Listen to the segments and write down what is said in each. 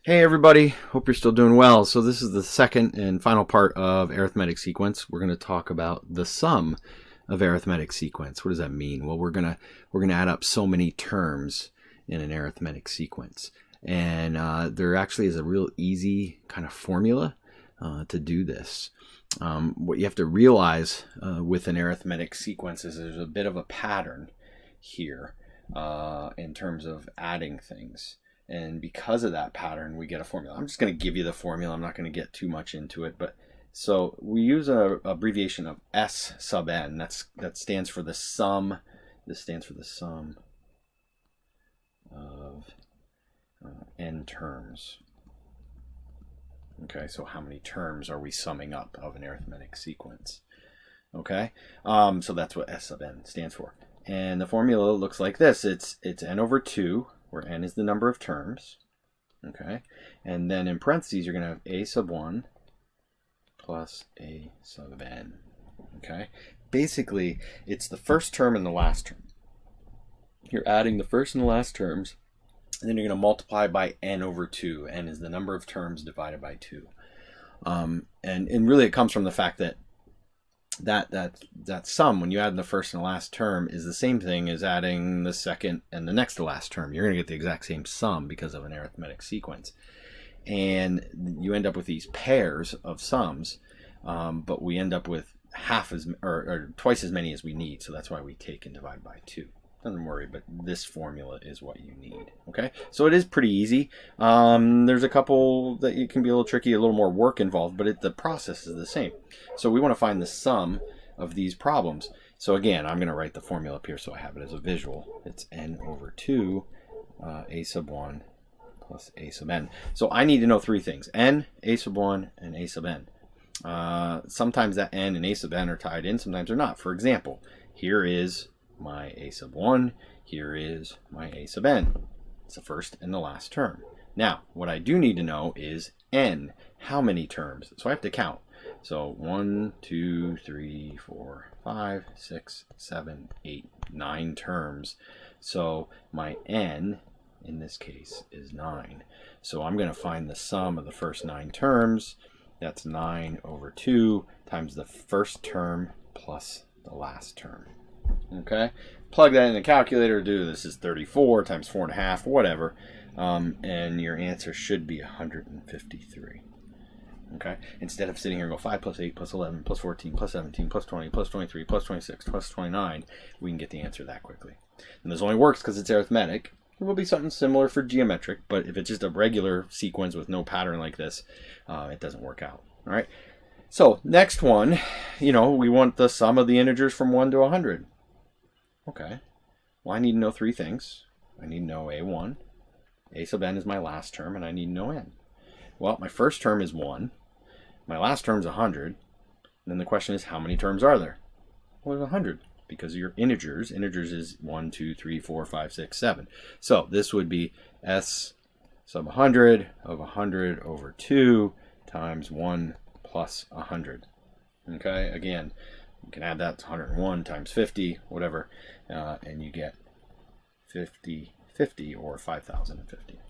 Hey everybody, hope you're still doing well. So this is the second and final part of arithmetic sequence. We're going to talk about the sum of arithmetic sequence. What does that mean? Well, we're going to add up so many terms in an arithmetic sequence. And there actually is a real easy kind of formula to do this. What you have to realize with an arithmetic sequence is there's a bit of a pattern here in terms of adding things. And because of that pattern, we get a formula. I'm just going to give you the formula. I'm not going to get too much into it. But so we use an abbreviation of S sub n. That stands for the sum. This stands for the sum of n terms. Okay, so how many terms are we summing up of an arithmetic sequence? Okay, so that's what S sub n stands for. And the formula looks like this. It's n over 2. Where n is the number of terms, okay? And then in parentheses, you're going to have a sub 1 plus a sub n, okay? Basically, it's the first term and the last term. You're adding the first and the last terms, and then you're going to multiply by n over 2. N is the number of terms divided by 2. And really, it comes from the fact that that sum, when you add in the first and the last term, is the same thing as adding the second and the next to last term. You're going to get the exact same sum because of an arithmetic sequence. And you end up with these pairs of sums, but we end up with half as or twice as many as we need. So that's why we take and divide by 2. Don't worry, but this formula is what you need. Okay, so it is pretty easy. There's a couple that it can be a little tricky, a little more work involved, but the process is the same. So we want to find the sum of these problems. So again, I'm going to write the formula up here so I have it as a visual. It's n over 2, a sub 1 plus a sub n. So I need to know three things: n, a sub 1, and a sub n. Sometimes that n and a sub n are tied in, sometimes they're not. For example, here is my a sub 1, here is my a sub n. It's the first and the last term. Now, what I do need to know is n, how many terms? So I have to count. So 1, 2, 3, 4, 5, 6, 7, 8, 9 terms. So my n, in this case, is 9. So I'm going to find the sum of the first 9 terms. That's 9 over 2 times the first term plus the last term. Okay, plug that in the calculator. Do this is 34 times 4.5, whatever, and your answer should be 153. Okay, instead of sitting here and go 5 plus 8 plus 11 plus 14 plus 17 plus 20 plus 23 plus 26 plus 29, we can get the answer that quickly. And this only works because it's arithmetic. It will be something similar for geometric, but if it's just a regular sequence with no pattern like this, it doesn't work out. All right. So next one, we want the sum of the integers from 1 to 100. Okay, well, I need to know three things. I need to know a1, a sub n is my last term, and I need to know n. Well, my first term is 1, my last term is 100, and then the question is, how many terms are there? Well, there's 100, because of your integers. Integers is 1, 2, 3, 4, 5, 6, 7. So this would be s sub 100 of 100 over 2 times 1 plus 100. Okay, again, you can add that to 101 times 50, whatever, and you get 50 or 5,050.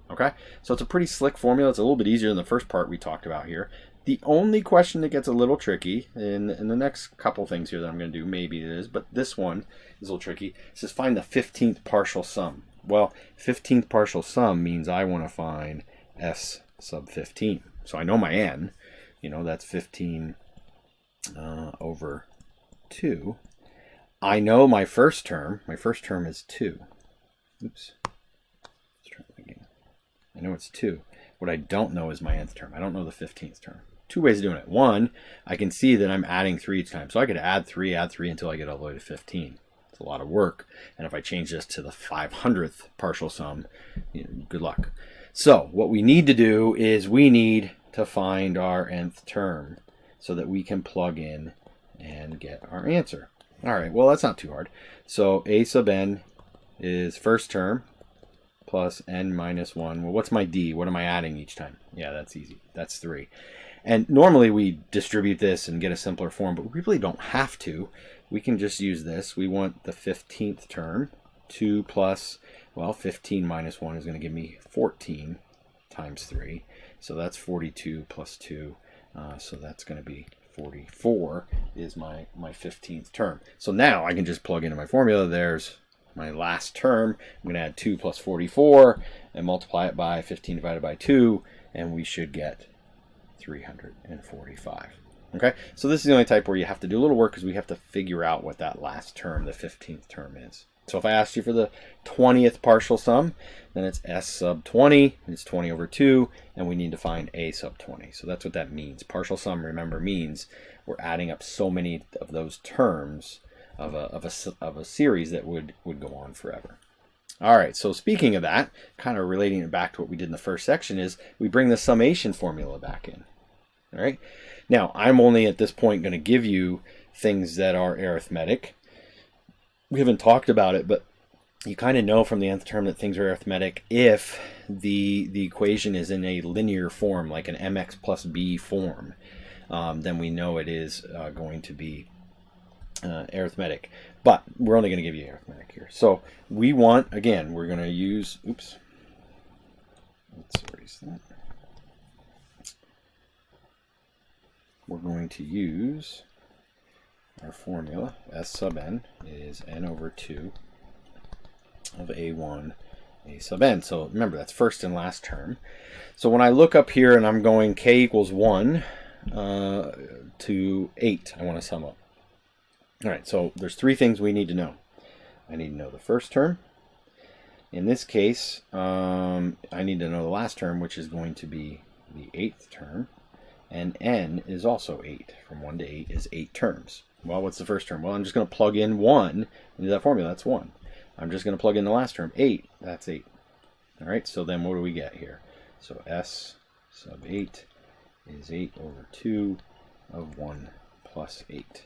Okay, so it's a pretty slick formula. It's a little bit easier than the first part we talked about here. The only question that gets a little tricky, in the next couple things here that I'm going to do, maybe it is, but this one is a little tricky. It says find the 15th partial sum. Well, 15th partial sum means I want to find s sub 15. So I know my n, that's 15 over 2. I know my first term. My first term is 2. Oops. Let's try it again. I know it's 2. What I don't know is my nth term. I don't know the 15th term. Two ways of doing it. One, I can see that I'm adding 3 each time. So I could add 3 until I get all the way to 15. It's a lot of work. And if I change this to the 500th partial sum, good luck. So what we need to do is we need to find our nth term so that we can plug in and get our answer. All right, well, that's not too hard. So a sub n is first term plus n minus 1. Well, what's my d? What am I adding each time? Yeah, that's easy. That's 3. And normally we distribute this and get a simpler form, but we really don't have to. We can just use this. We want the 15th term, 2 plus, well, 15 minus 1 is going to give me 14. times 3. So that's 42 plus 2. So that's going to be 44 is my 15th term. So now I can just plug into my formula. There's my last term. I'm going to add 2 plus 44 and multiply it by 15 divided by 2, and we should get 345. Okay, so this is the only type where you have to do a little work because we have to figure out what that last term, the 15th term, is. So if I asked you for the 20th partial sum, then it's S sub 20, it's 20 over 2, and we need to find A sub 20. So that's what that means. Partial sum, remember, means we're adding up so many of those terms of a series that would go on forever. All right, so speaking of that, kind of relating it back to what we did in the first section, is we bring the summation formula back in. All right, now I'm only at this point going to give you things that are arithmetic. We haven't talked about it, but you kind of know from the nth term that things are arithmetic if the equation is in a linear form, like an mx plus b form. Then we know it is going to be arithmetic. But we're only going to give you arithmetic here. So we want, again, we're going to use, oops, let's erase that. We're going to use our formula. S sub n is n over 2 of a1 a sub n. So remember, that's first and last term. So when I look up here and I'm going k equals 1 to 8, I want to sum up. All right, so there's 3 things we need to know. I need to know the first term. In this case, I need to know the last term, which is going to be the 8th term. And n is also 8. From 1 to 8 is 8 terms. Well, what's the first term? Well, I'm just going to plug in 1 into that formula. That's 1. I'm just going to plug in the last term, 8. That's 8. All right, so then what do we get here? So S sub 8 is 8 over 2 of 1 plus 8.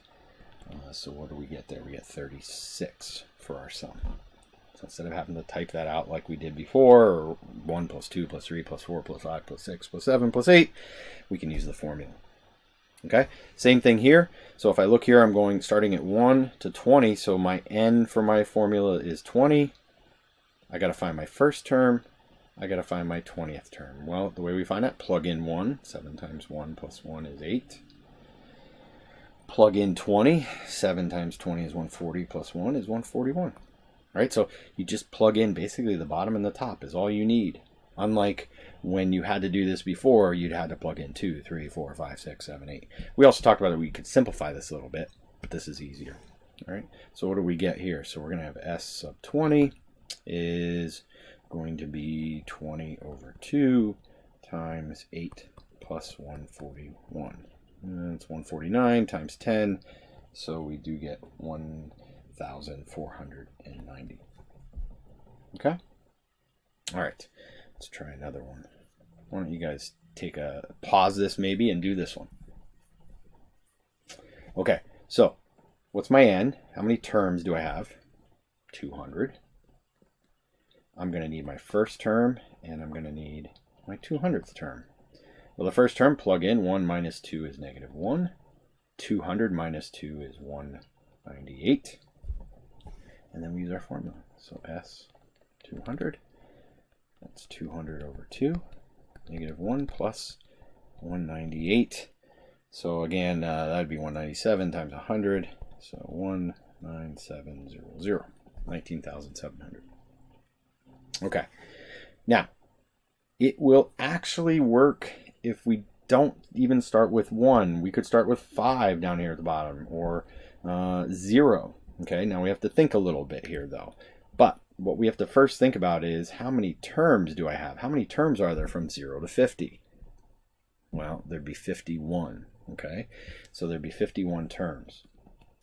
So what do we get there? We get 36 for our sum. So instead of having to type that out like we did before, or 1 plus 2 plus 3 plus 4 plus 5 plus 6 plus 7 plus 8, we can use the formula. Okay, same thing here. So if I look here, I'm going starting at 1 to 20. So my n for my formula is 20. I got to find my first term. I got to find my 20th term. Well, the way we find that, plug in 1. 7 times 1 plus 1 is 8. Plug in 20. 7 times 20 is 140 plus 1 is 141. Right, so you just plug in basically the bottom and the top is all you need. Unlike when you had to do this before, you'd had to plug in 2, 3, 4, 5, 6, 7, 8. We also talked about that we could simplify this a little bit, but this is easier. All right, so what do we get here? So we're going to have S sub 20 is going to be 20 over 2 times 8 plus 141. And it's 149 times 10, so we do get 1,490. Okay? All right, let's try another one. Why don't you guys pause this maybe and do this one. Okay, so what's my n? How many terms do I have? 200. I'm going to need my first term, and I'm going to need my 200th term. Well, the first term, plug in 1 minus 2 is negative 1. 200 minus 2 is 198. And then we use our formula. So S 200, that's 200 over 2, negative 1 plus 198. So again, that would be 197 times 100. So 19700, 19,700. Okay. Now, it will actually work if we don't even start with 1. We could start with 5 down here at the bottom, or 0. Okay, now we have to think a little bit here though. But what we have to first think about is, how many terms do I have? How many terms are there from 0 to 50? Well, there'd be 51. Okay, so there'd be 51 terms.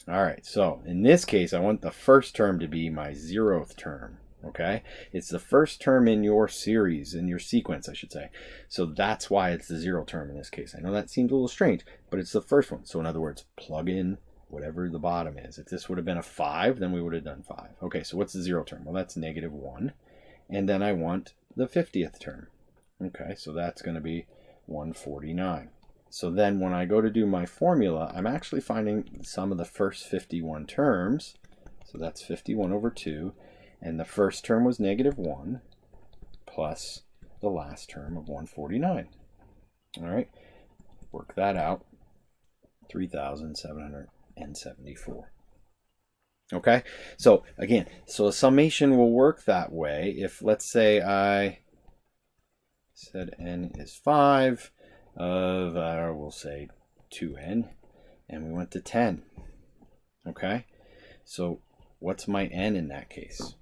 All right, so in this case, I want the first term to be my 0th term. Okay, it's the first term in your series, in your sequence, I should say. So that's why it's the 0 term in this case. I know that seems a little strange, but it's the first one. So in other words, plug in whatever the bottom is. If this would have been a 5, then we would have done 5. Okay, so what's the 0 term? Well, that's negative 1. And then I want the 50th term. Okay, so that's going to be 149. So then when I go to do my formula, I'm actually finding the sum of the first 51 terms. So that's 51 over 2. And the first term was negative 1 plus the last term of 149. All right, work that out. 3,774. Okay, so again, so a summation will work that way. If, let's say, I said n is 5 of, we'll say 2n, and we went to 10. Okay, so what's my n in that case?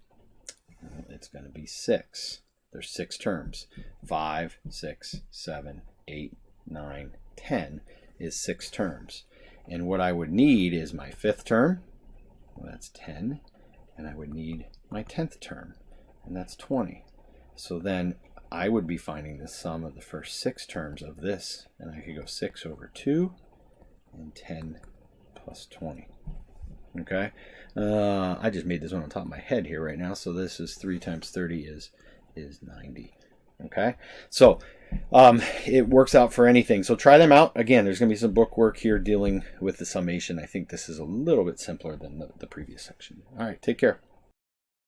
Well, it's going to be 6. There's 6 terms. 5, 6, 7, 8, 9, 10 is 6 terms. And what I would need is my 5th term. Well, that's 10. And I would need my 10th term. And that's 20. So then I would be finding the sum of the first 6 terms of this. And I could go 6 over 2 and 10 plus 20. Okay. I just made this one on top of my head here right now. So this is 3 times 30 is 90. Okay, so it works out for anything. So try them out. Again, there's going to be some book work here dealing with the summation. I think this is a little bit simpler than the previous section. All right, take care.